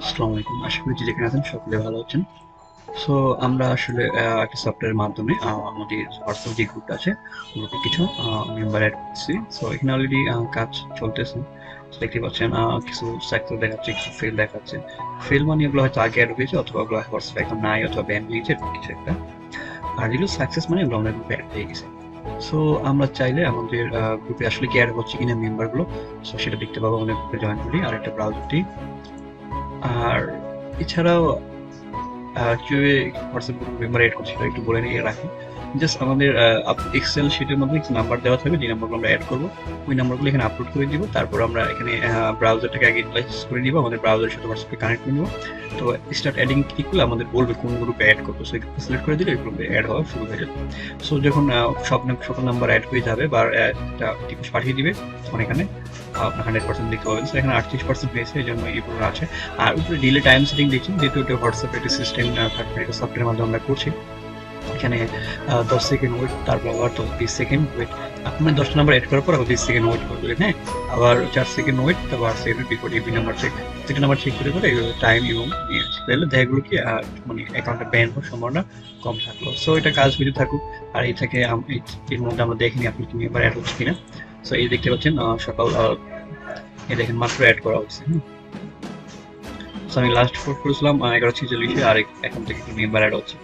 আসসালামু আলাইকুম। আশা করি যে যেখানে আছেন সকলে ভালো আছেন। সো আমরা আসলে একটা সফটওয়্যারের মাধ্যমে আমাদের হোয়াটসঅ্যাপ যে গ্রুপটা আছে গ্রুপে কিছু মেম্বার অ্যাড করছি। সো এখানে অলরেডি কাজ চলতেছে। দেখতে পাচ্ছেন কিছু সাকসেস দেখাচ্ছে, কিছু ফেল দেখাচ্ছে। ফেল মানে এগুলো হয়তো আগে অ্যাড হয়েছে অথবা ওগুলো হোয়াটসঅ্যাপ এখন নাই অথবা ব্যান হয়েছে এরকম কিছু একটা। আর যেগুলো সাকসেস মানে এগুলো আমাদের গ্রুপে অ্যাড হয়ে গেছে। সো আমরা চাইলে আমাদের গ্রুপে আসলে কি অ্যাড হচ্ছে কিনা মেম্বারগুলো সো সেটা দেখতে পাবো আমাদের গ্রুপে জয়েন করি আর একটা ব্রাউজার দিই। আর এছাড়াও কিভাবে হোয়াটসঅ্যাপ গ্রুপ মেম্বার এড করছি সেটা একটু বলে নিয়ে রাখি। জাস্ট আমাদের এক্সেল শিটের মধ্যে কিছু নাম্বার দেওয়া থাকবে, যে নাম্বারগুলো আমরা অ্যাড করবো ওই নাম্বারগুলো এখানে আপলোড করে দিব। তারপর আমরা এখানে ব্রাউজারটাকে আগে লাইসেন্স করে নিব, আমাদের ব্রাউজারের সাথে হোয়াটসঅ্যাপে কানেক্ট করে নিব। তো স্টার্ট অ্যাডিং ক্লিক করলে আমাদের বলবে কোন গ্রুপে অ্যাড করবো, সো সিলেক্ট করে দিলে ওই গ্রুপে অ্যাড হওয়া শুরু হয়ে যাবে। সো যখন সকল নাম্বার অ্যাড হয়ে যাবে বা একটা টিপস পাঠিয়ে দিবে তখন এখানে আপনার 100% দেখতে পাবেন। সো এখানে 38% হয়েছে, এই জন্য এই পুরো আছে। আর উপরে ডিলে টাইম সেটিং দেখছেন, যেহেতু এটা হোয়াটসঅ্যাপ একটা সিস্টেম থার্ড পার্টি সফটওয়্যারের মাধ্যমে আমরা করছি। এখানে 10 সেকেন্ড ওয়েট, তারপর আবার 20 সেকেন্ড ওয়েট। আপনি 10টা নাম্বার এড করার পর আবার 20 সেকেন্ড ওয়েট করবেন, হ্যাঁ। আবার 4 সেকেন্ড ওয়েট, তারপর second before every number check. প্রত্যেকটা নাম্বার চেক করে টাইম এবং তাহলে দেখা গেলো কি মানে অ্যাকাউন্টে ব্যান হওয়ার সম্ভাবনা কম থাকলো। সো এটা কাজ ভিডিও থাকুক। আর এই থেকে এর মধ্যে আমরা দেখিনি আপনি কি এবার অ্যাড হচ্ছে কিনা। সো এই দেখতে পাচ্ছেন সকাল এই দেখেন মাত্র অ্যাড করা হচ্ছে। সো আমি লাস্ট পোস্ট করেছিলাম 11:46-এ, আর এখন থেকে একটু মেম্বার অ্যাড হচ্ছে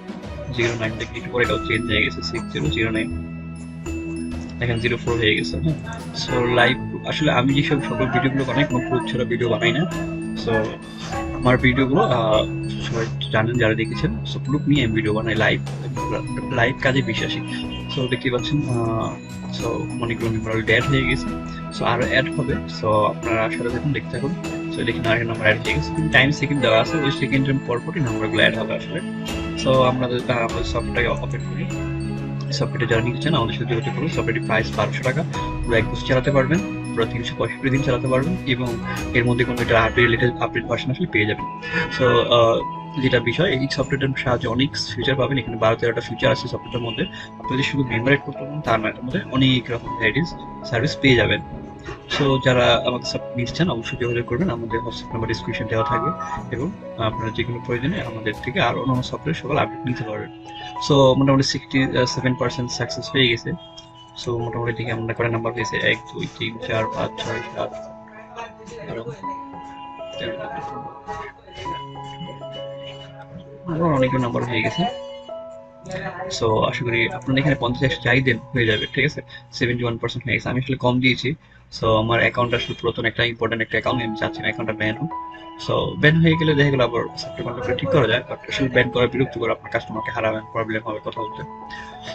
09 থেকে, একটু পরে এটাও চেঞ্জ হয়ে গেছে 6009, এখন 04 হয়ে গেছে। হ্যাঁ, সো লাইভ আসলে আমি যেসব সকল ভিডিওগুলো বানাই কোনো প্রুফ ছাড়া ভিডিও বানাই না। সো আমার ভিডিওগুলো সবাই জানেন যারা দেখেছেন, সো প্রুফ নিয়ে আমি ভিডিও বানাই, লাইভ লাইভ কাজে বিশ্বাসী। সো দেখতে পাচ্ছেন সো অনেকগুলো মেম্বার অলরেডি অ্যাড হয়ে গেছে। সো আরো অ্যাড হবে। সো আপনারা সাথে দেখুন, দেখতে থাকুন। সো দেখুন আরেকটা নাম্বার অ্যাড হয়ে গেছে, টাইম সেকেন্ড দেওয়া আছে, ওই সেকেন্ডের পর পরই নাম্বারগুলো অ্যাড হবে আসলে। সো আমাদের সফটওয়্যারটাকে ওপেন করি। সফটওয়্যারটা যারা নিতে চান আমাদের সাথে যোগাযোগ করুন। সফটওয়্যারটি প্রাইস 1200 টাকা, পুরো 1 বছর চালাতে পারবেন, পুরো 365 দিন চালাতে পারবেন এবং এর মধ্যে কোনো একটা আপডেট ভার্সন আসলে পেয়ে যাবেন। সো যেটা বিষয়, এই সফটওয়্যারটার সাহায্যে অনেক ফিচার পাবেন। এখানে 12-13টা ফিচার আছে সফটওয়্যারটার মধ্যে। আপনি যদি শুধু মেম্বারেট করতে পারেন তার না, এর মধ্যে অনেক রকম ভ্যারাইটিস সার্ভিস পেয়ে যাবেন। সো যারা আমাদের সাথে নিচ্ছেন অবশ্যই যোগাযোগ করবেন, আমাদের হোয়াটসঅ্যাপ নাম্বার ডিসক্রিপশন দেওয়া থাকবে এবং আপনারা যে কোনো প্রয়োজনে আমাদের থেকে আরও অন্যান্য সফটওয়্যার সকল আপডেট নিতে পারবেন। সো মোটামুটি 67% সাকসেস হয়ে গেছে। সো মোটামুটি দেখে আমরা কটা নাম্বার পেয়েছে, 1 2 3 4 5 6 7 আরো অনেকগুলো নাম্বার হয়ে গেছে। সো আশা করি আপনারা এখানে 50-100 যাই দেন হয়ে যাবে, ঠিক আছে। 71% হয়ে গেছে, আমি আসলে কম দিয়েছি। সো আমার অ্যাকাউন্ট আসলে পুরাতন একটা ইম্পর্টেন্ট একটা অ্যাকাউন্ট, আমি চাচ্ছি না অ্যাকাউন্টটা ব্যান হোক। সো ব্যান হয়ে গেলে দেখা গেলো আবার সফটওয়্যার ঠিক করা যায়, বাট আসলে ব্যান করা বিরক্তিকর, আপনার কাস্টমারকে হারাবেন, প্রবলেম হবে কথা বলতে।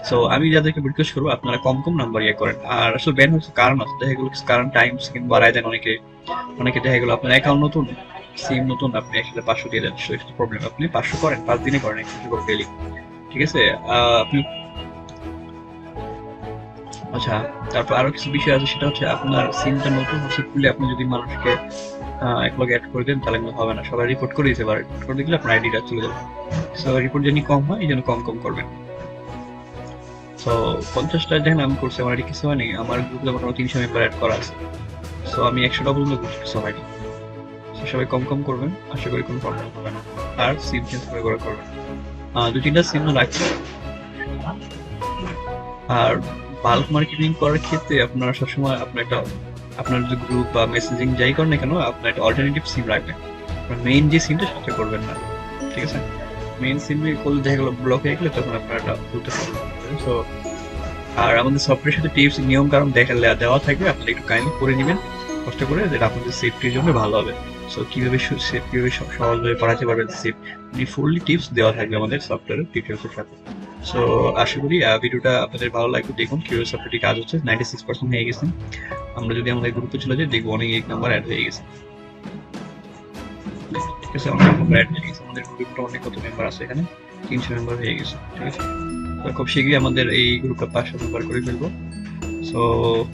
সো আমি যাদেরকে রিকোয়েস্ট করবো আপনারা কম কম নাম্বার ইয়ে করেন। আর আসলে ব্যান হচ্ছে কারণ আছে, দেখা গেলো কারণ টাইম সেকেন্ড বাড়ায় দেন অনেকে। অনেকে দেখা গেলো আপনার অ্যাকাউন্ট নতুন, সিম নতুন, আপনি একসাথে 500 দিয়ে দেন, সো এটা প্রবলেম। আপনি 500 করেন, 5 দিনে করেন, 100 করে ডেলি, ঠিক আছে। আপনি আচ্ছা, তারপর আরো কিছু বিষয় আছে, সেটা হচ্ছে আপনার সিমটা নতুন হচ্ছে খুলে আপনি যদি মানুষকে একলগে অ্যাড করে দেন তাহলে কিন্তু হবে না, সবাই রিপোর্ট করে দিতে পারে, রিপোর্ট করে দিলে আপনার আইডিটা চলে যাবে। সো রিপোর্ট জানি কম হয়, এই জন্য কম কম করবেন। সো 50টা দেখেন আমি করছি, আমার কিছু হয়নি, আমার গ্রুপে মোটামুটি 300 মেম্বার অ্যাড করা আছে। সো আমি 100টা পর্যন্ত করছি, কিছু হয়নি। সো সবাই কম কম করবেন, আশা করি কোনো প্রবলেম হবে না। আর সিম চেঞ্জ করে করে করবেন, 2-3টা সিম রাখবেন। আর বাল্ক মার্কেটিং করার ক্ষেত্রে আপনারা সবসময় আপনার যে গ্রুপ বা মেসেজিং যাই করেন না কেন, আপনার একটা অল্টারনেটিভ সিম রাখবেন। মেইন যে সিমটা সেটা করবেন না, ঠিক আছে। মেইন সিম করলে দেখা গেলো ব্লক হয়ে গেলে তখন আপনার একটা ভুলতে প্রবলেম হবে। সো আর আমাদের সফটওয়্যারের সাথে টিপস নিয়ম কারণ দেওয়া থাকবে, আপনারা একটু কাইন্ডলি করে নেবেন কষ্ট করে, যেটা আপনাদের সেফটির জন্য ভালো হবে। সো কিভাবে সহজভাবে পড়াতে পারবেন সেফ, ফুললি টিপস দেওয়া থাকবে আমাদের সফটওয়্যারের ডিটেলসের সাথে। সো আশা করি ভিডিওটা আপনাদের ভালো লাগবে। দেখুন কিভাবে সফটওয়্যারটি কাজ হচ্ছে, 96% হয়ে গেছে। আমরা যদি আমাদের গ্রুপে চলে যাই দেখবো অনেক নাম্বার অ্যাড হয়ে গেছে, ঠিক আছে। অনেক নাম্বার অ্যাড হয়ে গেছে, আমাদের গ্রুপটা অনেক কত মেম্বার আছে এখানে, 300 মেম্বার হয়ে গেছে, ঠিক আছে। তো খুব শীঘ্রই আমাদের এই গ্রুপটা 500 মেম্বার করে ফেলবো। সো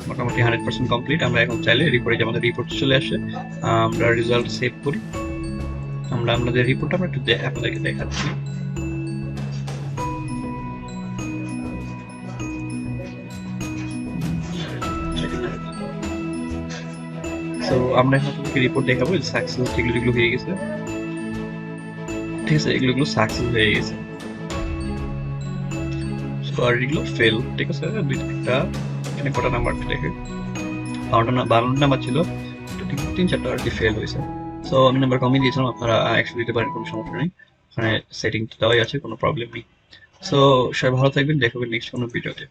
মোটামুটি 100% কমপ্লিট। আমরা এখন চাইলে রিপোর্টে, আমাদের রিপোর্ট চলে আসে, আমরা রেজাল্ট সেভ করি। আমরা আমাদের রিপোর্টটা আমরা একটু আপনাদেরকে দেখাচ্ছি। সো আমরা এখন আপনাদেরকে রিপোর্ট দেখাবো, সাকসেস যেগুলো যেগুলো হয়ে গেছে। ঠিক আছে, এগুলো সাকসেস হয়ে গেছে। সো আর এগুলো ফেল। ঠিক আছে, একটা এখানে কটা নাম্বার দেখে 12 নাম্বার ছিল, তো 3-4টা আর কি ফেল হয়েছে। সো আমি নাম্বার কমিয়ে দিয়েছিলাম, আপনারা 100 দিতে পারেন, কোনো সমস্যা নেই। ওখানে সেটিং দেওয়াই আছে, কোনো প্রবলেম নেই। সো সবাই ভালো থাকবেন, দেখা হবে নেক্সট কোনো ভিডিওতে।